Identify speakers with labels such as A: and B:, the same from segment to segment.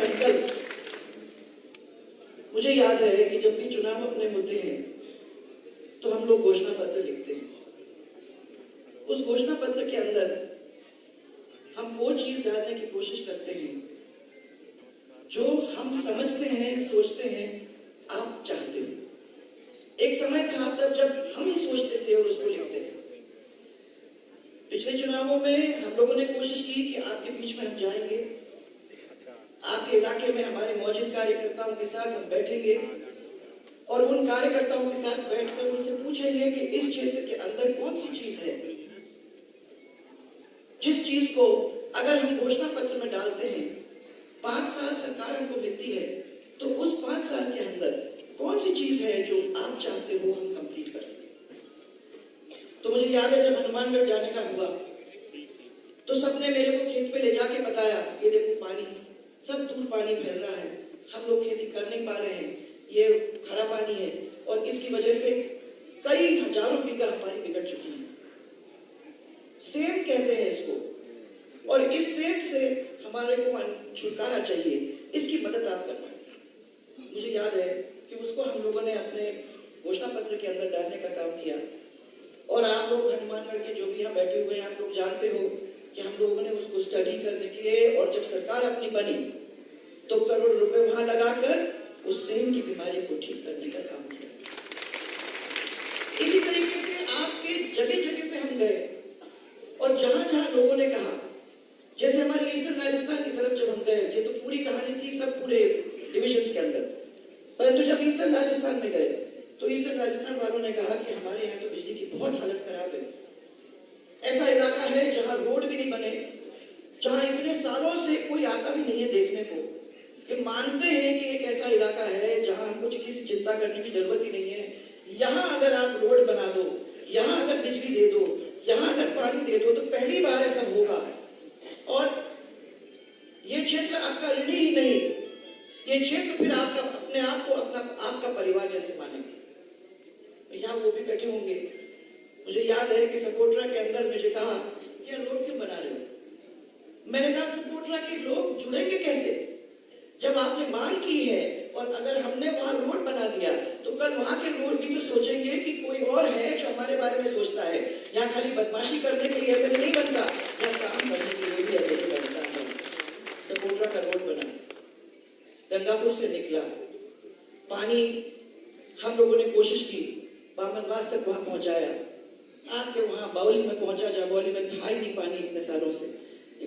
A: संकल्प। मुझे याद है कि जब भी चुनाव अपने होते हैं तो हम लोग घोषणा पत्र लिखते हैं। उस घोषणा पत्र के अंदर हम वो चीज डालने की कोशिश करते हैं जो हम समझते हैं, सोचते हैं, आप चाहते हो। एक समय था तब जब हम ही सोचते थे और उसको लिखते थे। पिछले चुनावों में हम लोगों ने कोशिश की कि आपके बीच में हम जाएंगे, आपके इलाके में हमारे मौजूद कार्यकर्ताओं के साथ हम बैठेंगे और उन कार्यकर्ताओं के साथ बैठकर उनसे पूछेंगे कि इस क्षेत्र के अंदर कौन सी चीज है जिस चीज को अगर हम घोषणा पत्र में डालते हैं, 5 साल सरकार हमको मिलती है, तो उस 5 साल के अंदर कौन सी चीज है जो आप चाहते हो हम कंप्लीट कर सकें। तो मुझे याद है जब हनुमानगढ़ जाने का हुआ तो सबने मेरे को खेत पे ले जाके बताया, ये देखो पानी, सब दूर पानी बह रहा है, हम लोग खेती कर नहीं पा रहे हैं, ये खरा पानी है और इसकी वजह से कई हजारों बीघा हमारी बिगड़ चुकी है। सेम कहते हैं इसको, और इस सेम से हमारे को छुटकारा चाहिए, इसकी मदद आप कर पाएंगे। मुझे याद है कि उसको हम लोगों ने अपने घोषणा पत्र के अंदर डालने का काम किया और आप लोग हनुमानगढ़ के जो भी यहाँ बैठे हुए हैं, आप लोग जानते हो कि हम लोगों ने उसको स्टडी करने के लिए, और जब सरकार अपनी बनी तो करोड़ रुपए वहां लगाकर उस सेम की बीमारी को ठीक करने का काम किया। इसी तरीके से आपके जगह जगह पे हम गए और जहां जहां लोगों ने कहा, जैसे हमारे ईस्टर्न राजस्थान की तरफ जब हम गए, ये तो पूरी कहानी थी सब पूरे डिविजन्स के अंदर, परंतु जब ईस्टर्न राजस्थान में गए तो ईस्टर्न राजस्थान वालों ने कहा कि हमारे यहाँ तो बिजली की बहुत हालत खराब है। ऐसा इलाका है जहां रोड भी नहीं बने, जहां इतने सालों से कोई आता भी नहीं है देखने को। ये मानते हैं कि एक ऐसा इलाका है जहां हमको किसी चिंता करने की जरूरत ही नहीं है। यहाँ अगर आप रोड बना दो, यहाँ अगर बिजली दे दो, यहाँ अगर पानी दे दो, तो पहली बार ऐसा होगा। और ये क्षेत्र आपका ऋणी ही नहीं, ये क्षेत्र फिर आपका अपने आप को अपना आपका परिवार जैसे मानेंगे। यहाँ वो भी बैठे होंगे। मुझे याद है कि सपोटरा के अंदर मुझे कहा कि रोड क्यों बना रहे हो। मैंने कहा सपोटरा के लोग जुड़ेंगे कैसे जब आपने मांग की है, और अगर हमने वहां रोड बना दिया तो कल वहां के लोग भी तो सोचेंगे कि कोई और है जो हमारे बारे में सोचता है। यहाँ खाली बदमाशी करने के लिए एमएलए नहीं बनता, यहाँ काम करने के लिए भी एमएलए बनता है। सपोटरा का रोड बना, गंगापुर से निकला पानी, हम लोगों ने कोशिश की बामनवास तक वहां पहुंचाया, आके वहां बावली में पहुंचा जहाँ बावली में था ही नहीं पानी इतने सालों से।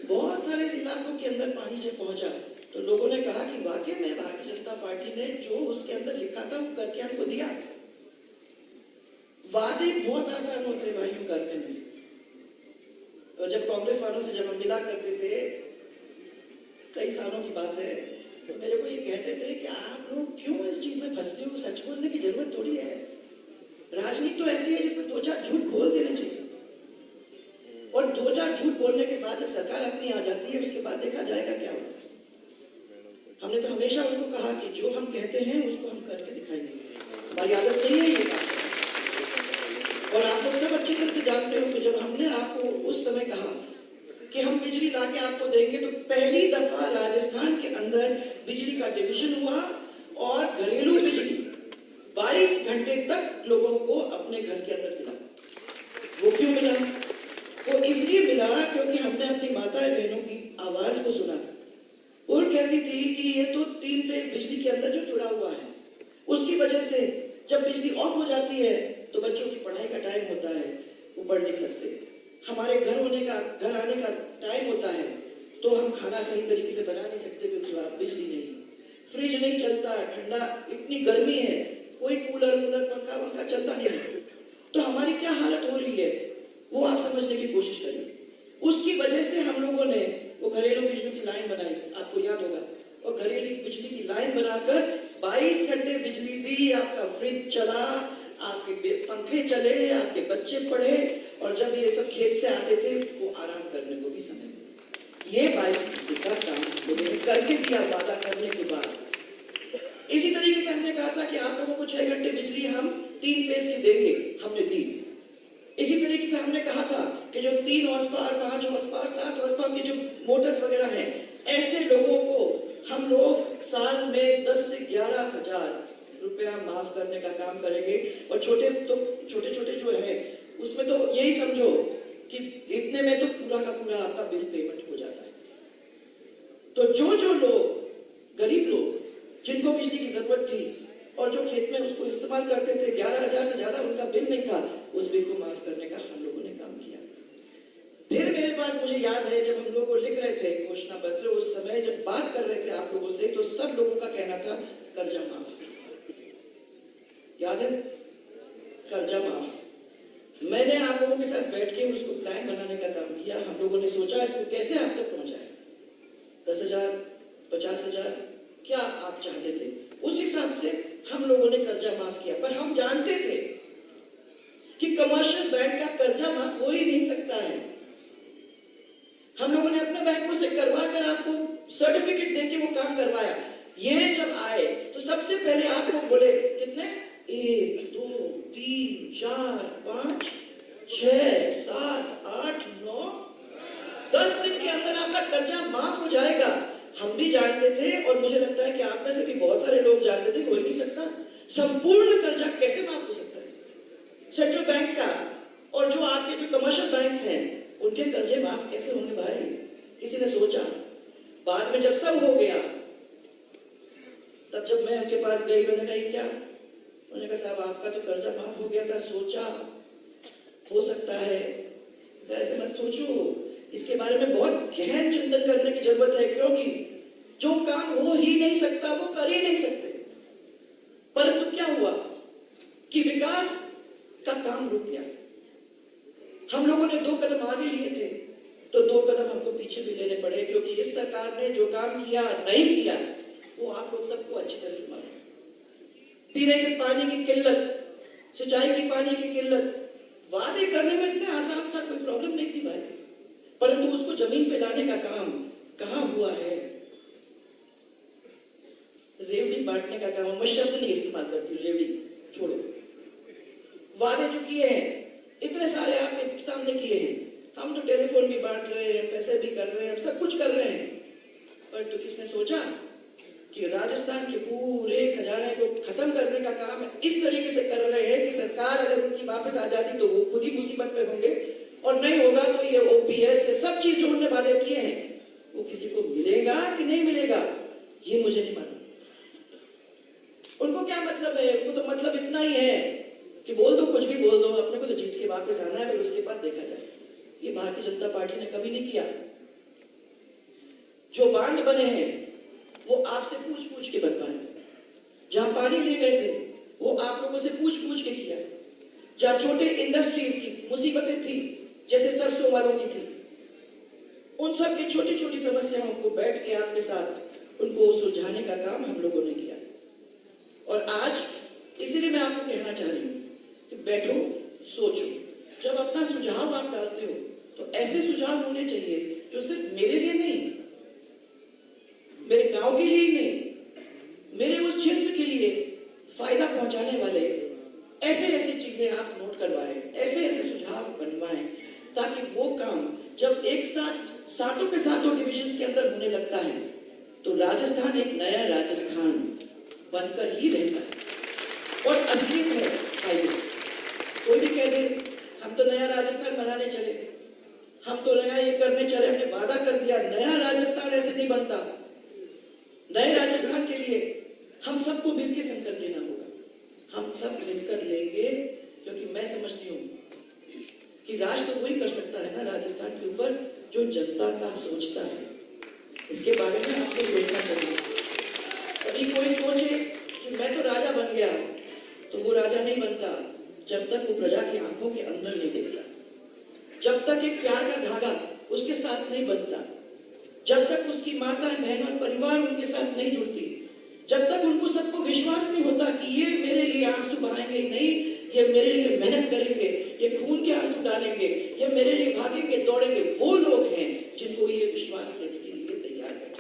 A: बहुत सारे इलाकों के अंदर पानी जब पहुंचा तो लोगों ने कहा कि वाकई में भारतीय जनता पार्टी ने जो उसके अंदर लिखा था वो करके हमको दिया। वादे बहुत आसान होते हैं भाइयों करने में। तो जब कांग्रेस वालों से जब हम मिला करते थे, कई सालों की बात है, तो मेरे को ये कहते थे कि आप लोग क्यों इस चीज में फंसते हो, सच बोलने की जरूरत थोड़ी है। राजनीति तो ऐसी है जिसमें 2-4 झूठ बोल देने चाहिए, और 2-4 झूठ बोलने के बाद जब सरकार अपनी आ जाती है उसके बाद देखा जाएगा क्या होता है। हमने तो हमेशा उनको कहा कि जो हम कहते हैं उसको हम करके दिखाएंगे, हमारी आदत नहीं है ये बात। और आप लोग सब अच्छी तरह से जानते हो कि जब हमने आपको उस समय कहा कि हम बिजली लाके आपको देंगे, तो पहली दफा राजस्थान के अंदर बिजली का डिवीजन हुआ और घरेलू बिजली 22 घंटे तक लोगों को अपने घर के अंदर मिला। वो क्यों मिला? वो इसलिए मिला क्योंकि हमने अपनी माताएं बहनों की आवाज को सुना था। और कहती थी कि ये तो 3 फेज बिजली के अंदर जो जुड़ा हुआ है, उसकी वजह से जब बिजली ऑफ हो जाती है तो बच्चों की पढ़ाई का टाइम होता है, वो पढ़ नहीं सकते। हमारे घर आने का टाइम होता है तो हम खाना सही तरीके से बना नहीं सकते क्योंकि बिजली नहीं, फ्रिज नहीं चलता, ठंडा, इतनी गर्मी है, कोई कूलर पंखा वंखा चलता नहीं है, तो हमारी क्या हालत हो रही है वो आप समझने की कोशिश करिए। उसकी वजह से हम लोगों ने वो घरेलू बिजली की लाइन बनाई, आपको याद होगा, और घरेलू बिजली की लाइन बनाकर 22 घंटे बिजली दी, आपका फ्रिज चला, आपके पंखे चले, आपके बच्चे पढ़े, और जब ये सब खेत से आते थे वो आराम करने को भी समय मिला। ये 22 घंटे का काम लोगों ने करके दिया वादा करने के बाद। इसी तरीके से हमने कहा था कि आप लोगों को 6 घंटे बिजली हम 3 फेज की देंगे, हमने दी। इसी तरीके से हमने कहा था कि जो 3 horse power, 5 horse power, 7 horse power की जो मोटर्स वगैरह हैं, ऐसे लोगों को हम लोग 11,000 रुपया माफ करने का काम करेंगे। और छोटे छोटे जो है उसमें तो यही समझो कि इतने में तो पूरा का पूरा आपका बिल पेमेंट हो जाता है। तो जो लोग, गरीब लोग जिनको बिजली की जरूरत थी और जो खेत में उसको इस्तेमाल करते थे, 11,000 से ज्यादा उनका बिल नहीं था, उस बिल को माफ करने का हम लोगों ने काम किया। फिर मेरे पास, मुझे याद है जब हम लोगों को लिख रहे थे घोषणा पत्र, उस समय जब बात कर रहे थे आप लोगों से, तो सब लोगों का कहना था कर्जा माफ। याद है? कर्जा माफ। मैंने आप लोगों के साथ बैठ के उसको प्लान बनाने का काम किया। हम लोगों ने सोचा इसको कैसे आप तक पहुंचाए, 10,000, 50,000, क्या आप चाहते थे, उस हिसाब से हम लोगों ने कर्जा माफ किया। पर हम जानते थे कि कमर्शियल बैंक का कर्जा माफ हो ही नहीं सकता है। हम लोगों ने अपने बैंकों से करवा कर आपको सर्टिफिकेट देके वो काम करवाया। ये जब आए तो सबसे पहले आप लोग बोले कितने, 1, 2, 3, 4, 5, 6, 7, 8, 9, 10 दिन के अंदर आपका कर्जा माफ हो जाएगा। हम भी जानते थे और मुझे लगता है कि आप में से भी बहुत सारे लोग जानते थे कि हो ही नहीं सकता। संपूर्ण कर्जा कैसे माफ हो सकता है सेंट्रल बैंक का, और जो आपके जो कमर्शियल बैंक्स हैं उनके कर्जे माफ कैसे होंगे भाई? किसी ने सोचा? बाद में जब सब हो गया तब जब मैं उनके पास गई, मैंने कहा क्या? उन्होंने कहा साहब आपका तो कर्जा माफ हो गया था, सोचा हो सकता है। ऐसे मत सोचो, इसके बारे में बहुत गहन चिंतन करने की जरूरत है, क्योंकि जो काम हो ही नहीं सकता वो कर ही नहीं सकते। परंतु क्या हुआ कि विकास का काम रुक गया। हम लोगों ने 2 कदम आगे लिए थे तो 2 कदम हमको पीछे भी लेने पड़े, क्योंकि इस सरकार ने जो काम किया नहीं किया वो आप लोग सबको अच्छी तरह से मालूम। पीने के पानी की किल्लत, सिंचाई की पानी की किल्लत, वादे करने में इतना आसान था, कोई प्रॉब्लम नहीं थी भाई, परंतु उसको जमीन पे लाने का काम कहां हुआ है? रेवड़ी बांटने का काम, मैं शब्द नहीं इस्तेमाल करती, रेवड़ी छोड़ो। वादे जो किए हैं इतने सारे आपके सामने किए हैं, हम तो टेलीफोन भी बांट रहे हैं, पैसे भी कर रहे हैं, सब कुछ कर रहे हैं, पर तो किसने सोचा कि राजस्थान के पूरे खजाने को खत्म करने का काम इस तरीके से कर रहे हैं कि सरकार अगर उनकी वापस आ जाती तो वो खुद ही मुसीबत में होंगे, और नहीं होगा तो ये ओपीएस, ये सब चीज जो उन्होंने वादे किए हैं वो किसी को मिलेगा कि नहीं मिलेगा ये मुझे नहीं मालूम। उनको क्या मतलब है? उनको तो मतलब इतना ही है कि बोल दो, कुछ भी बोल दो, अपने को तो जीत के वापस आना है, फिर उसके बाद देखा जाए। ये भारतीय जनता पार्टी ने कभी नहीं किया। जो बांध बने हैं वो आपसे पूछ के बनवाए, जहां पानी ले गए थे वो आप लोगों से पूछ के किया, जहां छोटे इंडस्ट्रीज की मुसीबतें थी जैसे सरसों वालों की थी, उन सब की छोटी छोटी समस्याओं को बैठ के आपके साथ उनको सुलझाने का काम हम लोगों ने किया। और आज इसीलिए मैं आपको कहना चाह रही हूं कि बैठो, सोचो, जब अपना सुझाव आप डालते हो तो ऐसे सुझाव होने चाहिए जो सिर्फ मेरे लिए नहीं, मेरे गांव के लिए ही नहीं, मेरे उस क्षेत्र के लिए फायदा पहुंचाने वाले ऐसे ऐसे चीजें आप नोट करवाएं, ऐसे ऐसे सुझाव बनवाएं, ताकि वो काम जब एक साथ सातों के सातों डिविजन्स के अंदर होने लगता है तो राजस्थान एक नया राजस्थान बनकर ही रहता है। और असलियत है भाई, कोई भी कह दे हम तो नया राजस्थान बनाने चले, हम तो नया ये करने चले, हमने वादा कर दिया, नया राजस्थान ऐसे नहीं बनता। नए राजस्थान के लिए हम सबको मिलकर संकल्प लेना होगा, हम सब मिलकर लेंगे, क्योंकि मैं समझती हूँ कि राज तो वही कर सकता है ना राजस्थान के ऊपर जो जनता का सोचता है। इसके बारे में आपको सोचना चाहिए। कभी कोई सोचे कि मैं तो राजा बन गया, तो वो राजा नहीं बनता जब तक वो प्रजा की आंखों के अंदर नहीं देखता, जब तक एक प्यार का धागा उसके साथ नहीं बनता, जब तक उसकी माता बहन और परिवार उनके साथ नहीं जुड़ती, जब तक उनको सबको विश्वास नहीं होता कि ये मेरे लिए आंसू बहाएंगे नहीं, ये मेरे लिए मेहनत करेंगे, ये खून के आंसू डालेंगे, ये मेरे लिए भागेंगे दौड़ेंगे, वो लोग हैं जिनको ये विश्वास देने के लिए तैयार है।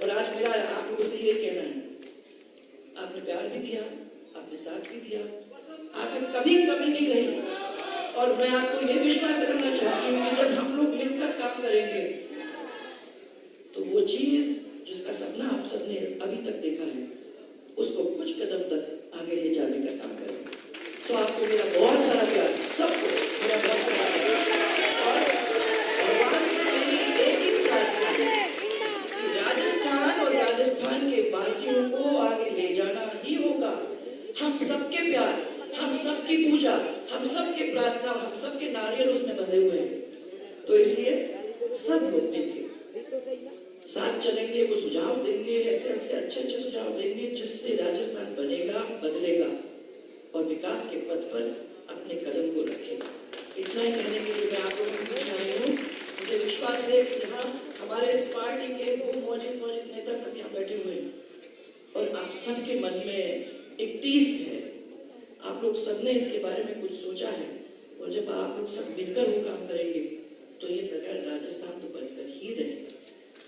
A: और आज मेरा आप लोगों से ये कहना है, आपने प्यार भी दिया, आपने साथ भी दिया, आपने कभी कमी नहीं रही, और मैं आपको ये विश्वास दिलाना चाहती हूँ कि जब हम लोग मिलकर काम करेंगे तो वो चीज जिसका सपना आप सबने अभी तक देखा है उसको कुछ कदम तक आगे ले जाने का काम करें। तो आपको मेरा बहुत सारा प्यार, सबको मेरा बहुत सारा प्यार, और भगवान से मेरी एक ही प्रार्थना है कि राजस्थान और राजस्थान के वासियों को आगे ले जाना ही होगा। हम सबके प्यार, हम सबकी पूजा, हम सबके प्रार्थना, हम सबके नारियल उसमें बंधे हुए हैं। तो इसलिए सब लोग मिलकर साथ चलेंगे, वो सुझाव देंगे, ऐसे ऐसे अच्छे अच्छे सुझाव देंगे जिससे राजस्थान बनेगा, बदलेगा और विकास के पथ पर अपने कदम को रखेगा। इतना ही कहने के लिए मैं आप लोगों को पूछ रही हूँ। मुझे विश्वास है कि यहाँ हमारे इस पार्टी के वो मौजूद नेता सब यहाँ बैठे हुए हैं और आप सबके मन में एक टीस है। आप लोग सबने इसके बारे में कुछ सोचा है और जब आप लोग सब मिलकर वो काम करेंगे तो ये नगर राजस्थान तो बनकर ही रहेगा।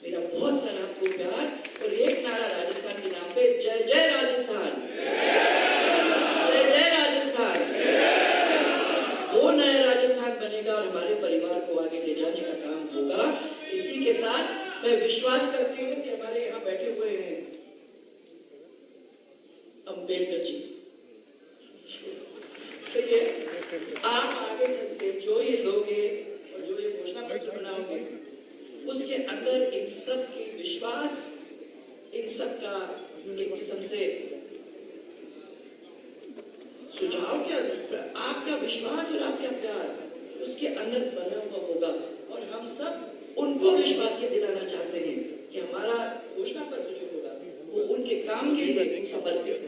A: मेरा बहुत सारा आपको प्यार और एक नारा राजस्थान के नाम पे, जय जय राजस्थान, जय जय राजस्थान। वो नया राजस्थान बनेगा और हमारे परिवार को आगे ले जाने का काम होगा। इसी के साथ मैं विश्वास करती हूँ कि हमारे यहाँ बैठे हुए हैं अम्बेडकर जी, ठीक है, आप आगे चलते जो ये लोगे और जो ये घोषणा पत्र बनाओगे उसके अंदर इन सब की विश्वास, इन सब का एक किस्म से सुझाव, क्या आपका विश्वास और आपका प्यार उसके अंदर बना हुआ होगा और हम सब उनको विश्वास ये दिलाना चाहते हैं कि हमारा घोषणा पत्र जो होगा वो उनके काम के लिए समर्पित